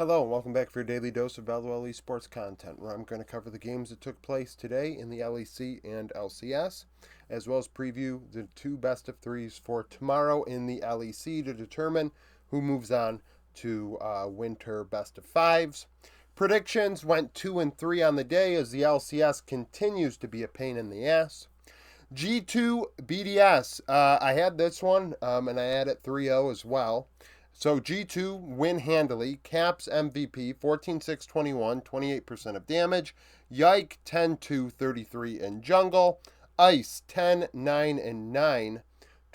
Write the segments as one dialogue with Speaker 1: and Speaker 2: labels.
Speaker 1: Hello, and welcome back for your daily dose of valuable Esports content, where I'm going to cover the games that took place today in the LEC and LCS, as well as preview the two best of threes for tomorrow in the LEC to determine who moves on to winter best of fives. Predictions went 2 and 3 on the day as the LCS continues to be a pain in the ass. G2 BDS. I had this one, and I had it 3-0 as well. So G2 win handily. Caps MVP 14-6, 21, 28% of damage. Yike 10-2, 33 in jungle. Ice 10, 9, and 9,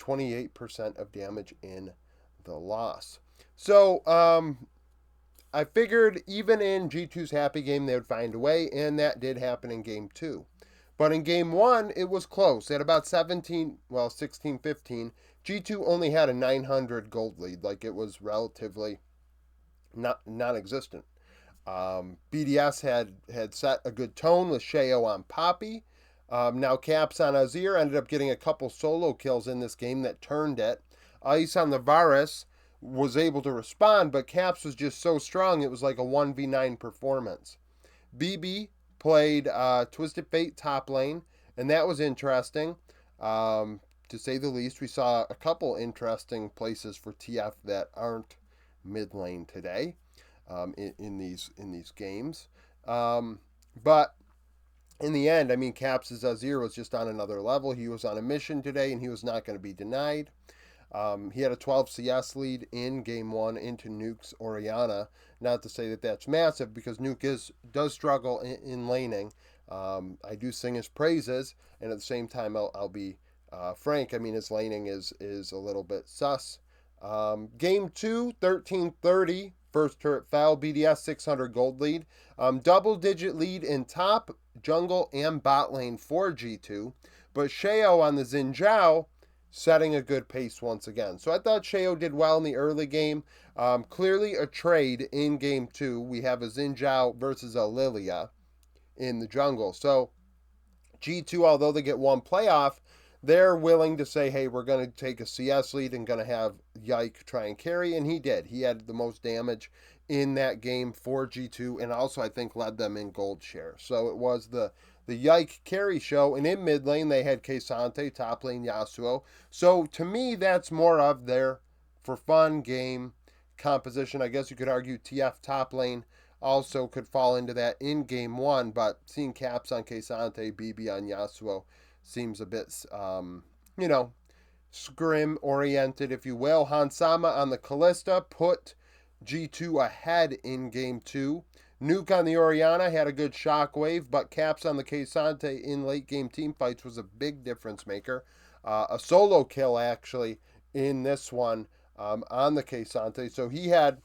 Speaker 1: 28% of damage in the loss. So I figured even in G2's happy game they would find a way, and that did happen in game 2. But in game 1, it was close. At about 16, 15, G2 only had a 900 gold lead. Like, it was relatively non-existent. BDS had set a good tone with Sheo on Poppy. Now Caps on Azir ended up getting a couple solo kills in this game that turned it. Ice on the Varus was able to respond, but Caps was just so strong it was like a 1v9 performance. BB played Twisted Fate top lane, and that was interesting, to say the least. We saw a couple interesting places for TF that aren't mid lane today, in these games. But in the end, I mean, Caps' Azir was just on another level. He was on a mission today, and he was not going to be denied. He had a 12 CS lead in game 1 into Nuke's Orianna. Not to say that that's massive, because Nuke does struggle in laning. I do sing his praises, and at the same time, I'll be frank. I mean, his laning is a little bit sus. Game 2, 13-30. First turret fell. BDS 600 gold lead. Double-digit lead in top, jungle, and bot lane for G2. But Sheo on the Xin Zhao setting a good pace once again. So I thought Sheo did well in the early game. Clearly a trade in game 2. We have a Xin Zhao versus a Lilia in the jungle. So G2, although they get one playoff, they're willing to say, hey, we're going to take a CS lead and going to have Yike try and carry, and he did. He had the most damage in that game for G2, and also I think led them in gold share. So it was the Yike carry show, and in mid lane they had K'Sante, top lane Yasuo. So to me, that's more of their for fun game composition. I guess you could argue TF top lane also could fall into that in game 1, but seeing Caps on K'Sante, BB on Yasuo seems a bit, scrim oriented, if you will. Hansama on the Callista put G2 ahead in game 2. Nuke on the Orianna had a good shockwave, but Caps on the K'Sante in late game team fights was a big difference maker. A solo kill, actually, in this one, on the K'Sante. So he had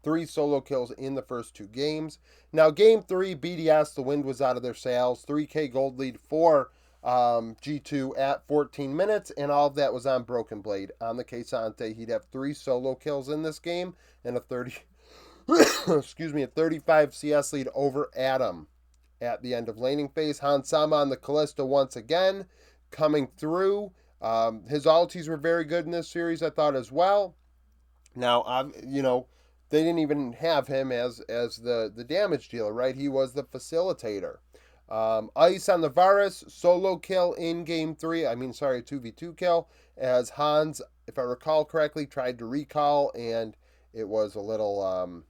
Speaker 1: 3 solo kills in the first 2 games. Now, game 3, BDS, the wind was out of their sails. 3K gold lead for G2 at 14 minutes, and all of that was on Broken Blade. On the K'Sante, he'd have 3 solo kills in this game and a 35 CS lead over Adam at the end of laning phase. Hansama on the Callista once again coming through. His ultis were very good in this series, I thought, as well. Now, they didn't even have him as the damage dealer, right? He was the facilitator. Ice on the Varus, solo kill in game 3. 2v2 kill, as Hans, if I recall correctly, tried to recall, and it was a little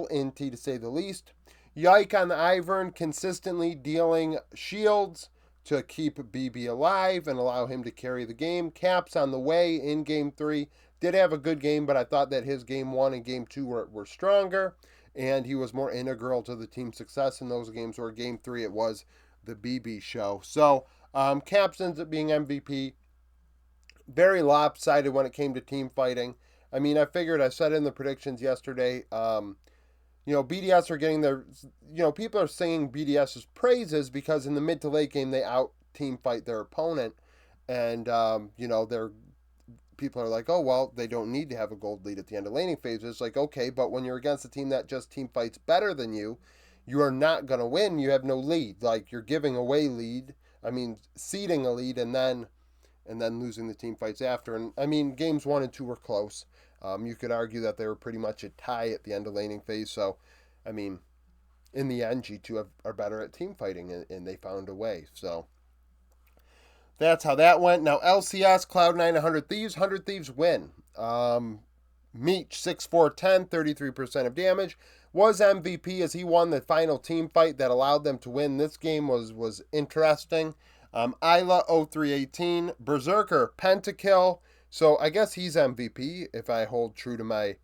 Speaker 1: inty, to say the least. Yike on the Ivern, consistently dealing shields to keep BB alive and allow him to carry the game. Caps on the way in game 3. Did have a good game, but I thought that his game 1 and game 2 were stronger, and he was more integral to the team's success in those games, where game 3 it was the BB show. So Caps ends up being MVP. Very lopsided when it came to team fighting. I mean, I said in the predictions yesterday, BDS are getting their, people are singing BDS's praises because in the mid to late game they out team fight their opponent, and they're people are like, oh, well, they don't need to have a gold lead at the end of laning phase. It's like, okay, but when you're against a team that just team fights better than you, you are not going to win. You have no lead. Like, you're giving away lead. Ceding a lead and then losing the team fights after. And, games 1 and 2 were close. You could argue that they were pretty much a tie at the end of laning phase. So, I mean, in the end, G2 are better at team fighting, and they found a way. So that's how that went. Now, LCS, Cloud9, 100 Thieves. 100 Thieves win. Meech, 6-4-10, 33% of damage. Was MVP as he won the final team fight that allowed them to win. This game was interesting. Isla, 0-3-18. Berserker, pentakill. So I guess he's MVP if I hold true to my,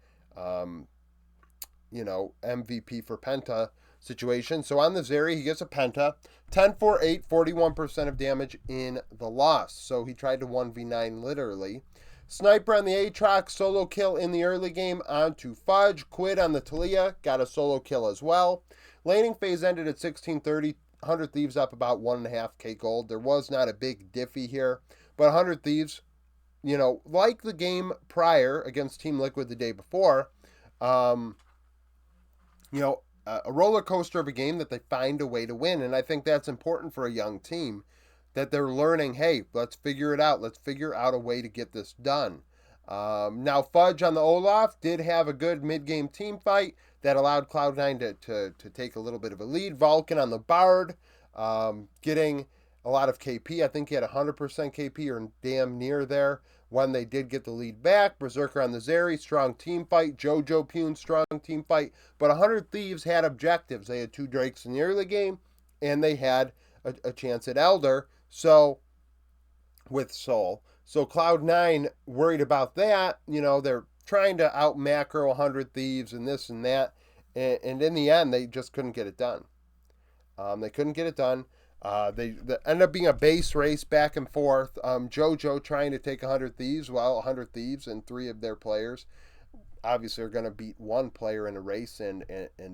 Speaker 1: MVP for penta situation. So on the Zeri, he gets a penta. 10-4-8, 41% of damage in the loss. So he tried to 1v9 literally. Sniper on the Aatrox, solo kill in the early game onto Fudge. Quid on the Talia, got a solo kill as well. Laning phase ended at 16:30. 100 Thieves up about 1.5k gold. There was not a big diffy here, but 100 Thieves, like the game prior against Team Liquid the day before, a roller coaster of a game that they find a way to win. And I think that's important for a young team, that they're learning, hey, let's figure it out. Let's figure out a way to get this done. Now, Fudge on the Olaf did have a good mid-game team fight that allowed Cloud9 to take a little bit of a lead. Vulcan on the Bard, getting a lot of KP. I think he had 100% KP or damn near there when they did get the lead back. Berserker on the Zeri, strong team fight. Jojo Pune, strong team fight. But 100 Thieves had objectives. They had 2 Drakes in the early game, and they had a chance at Elder. So, with Soul. So Cloud9 worried about that. They're trying to out macro 100 Thieves and this and that. And in the end, they just couldn't get it done. They couldn't get it done. They ended up being a base race back and forth. Jojo trying to take 100 Thieves. Well, 100 Thieves and 3 of their players obviously are going to beat 1 player in a race and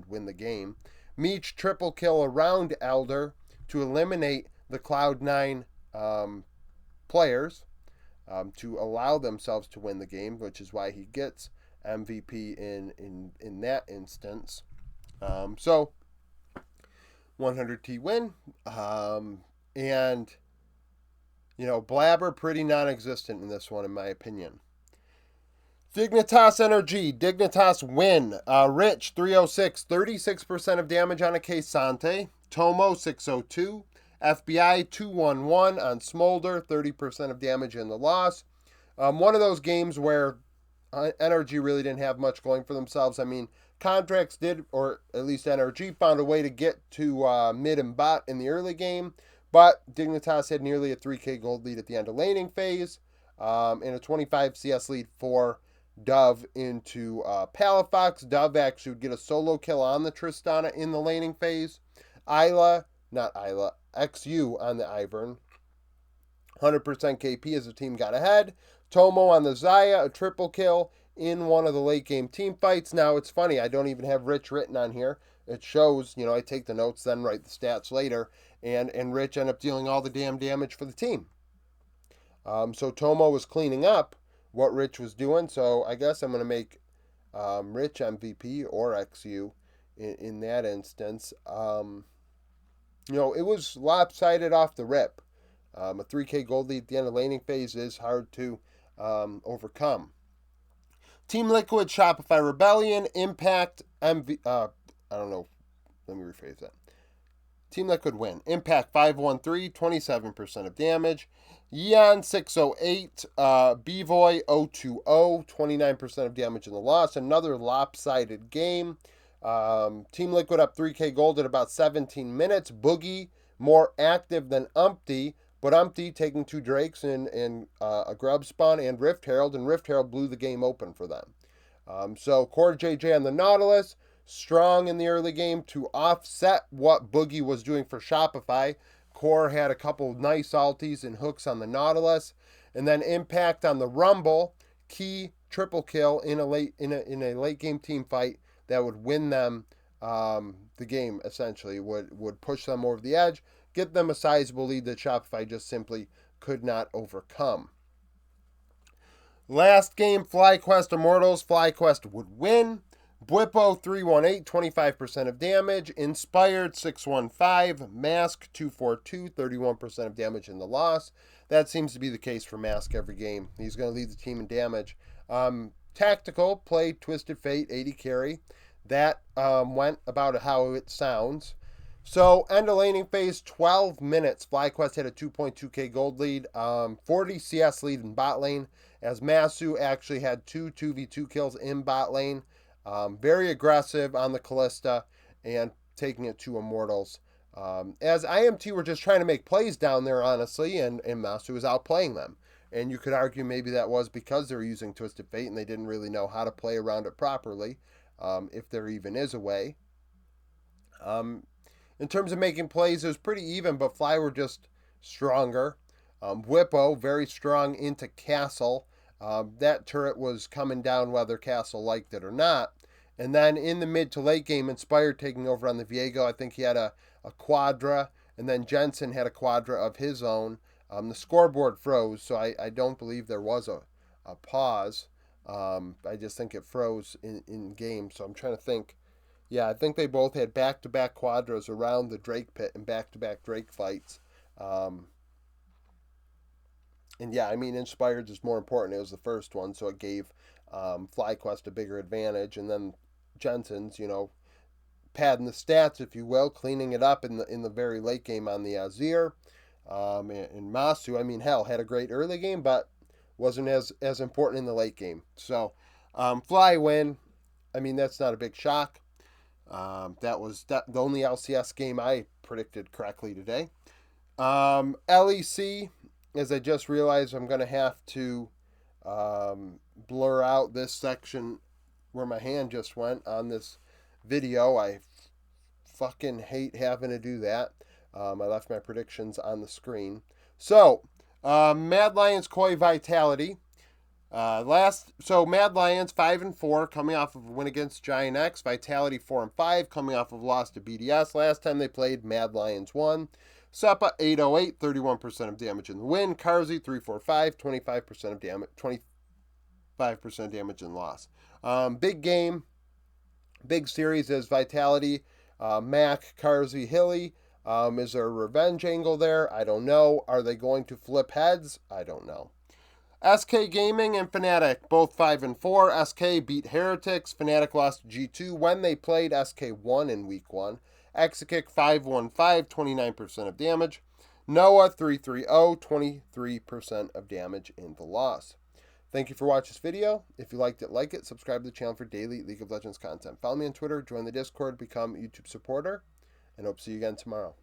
Speaker 1: win the game. Meech triple kill around Elder to eliminate the Cloud9 players to allow themselves to win the game, which is why he gets MVP in that instance. So 100T win. And Blabber pretty non-existent in this one, in my opinion. Dignitas Energy, Dignitas win. Rich, 306, 36% of damage on a Kesante. Tomo, 602. FBI, 211 on Smolder, 30% of damage in the loss. One of those games where NRG really didn't have much going for themselves. I mean, Contracts did, or at least NRG, found a way to get to mid and bot in the early game, but Dignitas had nearly a 3k gold lead at the end of laning phase, and a 25 CS lead for Dove into Palafox. Dove actually would get a solo kill on the Tristana in the laning phase. XU on the Ivern. 100% KP as the team got ahead. Tomo on the Zaya, a triple kill in one of the late game team fights. Now, it's funny, I don't even have Rich written on here. It shows, I take the notes, then write the stats later, and Rich ended up dealing all the damn damage for the team. So Tomo was cleaning up what Rich was doing, so I guess I'm going to make Rich MVP or XU in that instance. It was lopsided off the rip. A 3k gold lead at the end of laning phase is hard to overcome. Team Liquid, Shopify Rebellion, Impact, let me rephrase that. Team Liquid win. Impact 513, 27% of damage. Yeon 608, Bvoy 020, 29% of damage in the loss. Another lopsided game. Team Liquid up 3k gold at about 17 minutes. Boogie more active than Umpty, but Umpty taking 2 Drakes and a Grub Spawn and Rift Herald blew the game open for them. So Core JJ on the Nautilus, strong in the early game to offset what Boogie was doing for Shopify. Core had a couple nice ultis and hooks on the Nautilus, and then Impact on the Rumble, key triple kill in a late game team fight that would win them the game. Essentially, would push them over the edge, get them a sizable lead that Shopify just simply could not overcome. Last game, FlyQuest Immortals. FlyQuest would win. Bwippo 318, 25% of damage. Inspired 615. Mask 242, 31% of damage in the loss. That seems to be the case for Mask every game. He's going to lead the team in damage. Tactical played Twisted Fate 80 carry. That went about how it sounds. So, end of laning phase, 12 minutes. FlyQuest had a 2.2k gold lead, 40 CS lead in bot lane, as Masu actually had 2v2 kills in bot lane. Very aggressive on the Callista and taking it to Immortals. As IMT were just trying to make plays down there, honestly, and Masu was outplaying them. And you could argue maybe that was because they were using Twisted Fate and they didn't really know how to play around it properly, if there even is a way. In terms of making plays, it was pretty even, but Fly were just stronger. Whippo, very strong into Castle. That turret was coming down whether Castle liked it or not. And then in the mid to late game, Inspired taking over on the Viego. I think he had a Quadra, and then Jensen had a Quadra of his own. The scoreboard froze, so I don't believe there was a pause. I just think it froze in game, so I'm trying to think. Yeah, I think they both had back-to-back Quadras around the Drake pit and back-to-back Drake fights. And yeah, I mean, Inspired is more important. It was the first one, so it gave FlyQuest a bigger advantage. And then Jensen's, padding the stats, if you will, cleaning it up in the very late game on the Azir. And Masu, I mean, hell, had a great early game, but wasn't as important in the late game. So, Fly win. I mean, that's not a big shock. That was the only LCS game I predicted correctly today. LEC, as I just realized, I'm going to have to blur out this section where my hand just went on this video. I fucking hate having to do that. I left my predictions on the screen. So, Mad Lions Koi Vitality. Mad Lions 5-4 coming off of a win against Giant X. Vitality 4-5 coming off of a loss to BDS. Last time they played, Mad Lions won. Seppa 808, 31% of damage in the win. Karzi 345, 25% of damage, 25% damage in loss. Big game, big series is Vitality, Mac, Karzi, Hilly. Is there a revenge angle there? I don't know. Are they going to flip heads? I don't know. SK Gaming and Fnatic, both 5-4. SK beat Heretics. Fnatic lost to G2 when they played. SK won in week 1. Exakick 515, 29% of damage. Noah 330, 23% of damage in the loss. Thank you for watching this video. If you liked it, like it. Subscribe to the channel for daily League of Legends content. Follow me on Twitter, join the Discord, become a YouTube supporter, and hope to see you again tomorrow.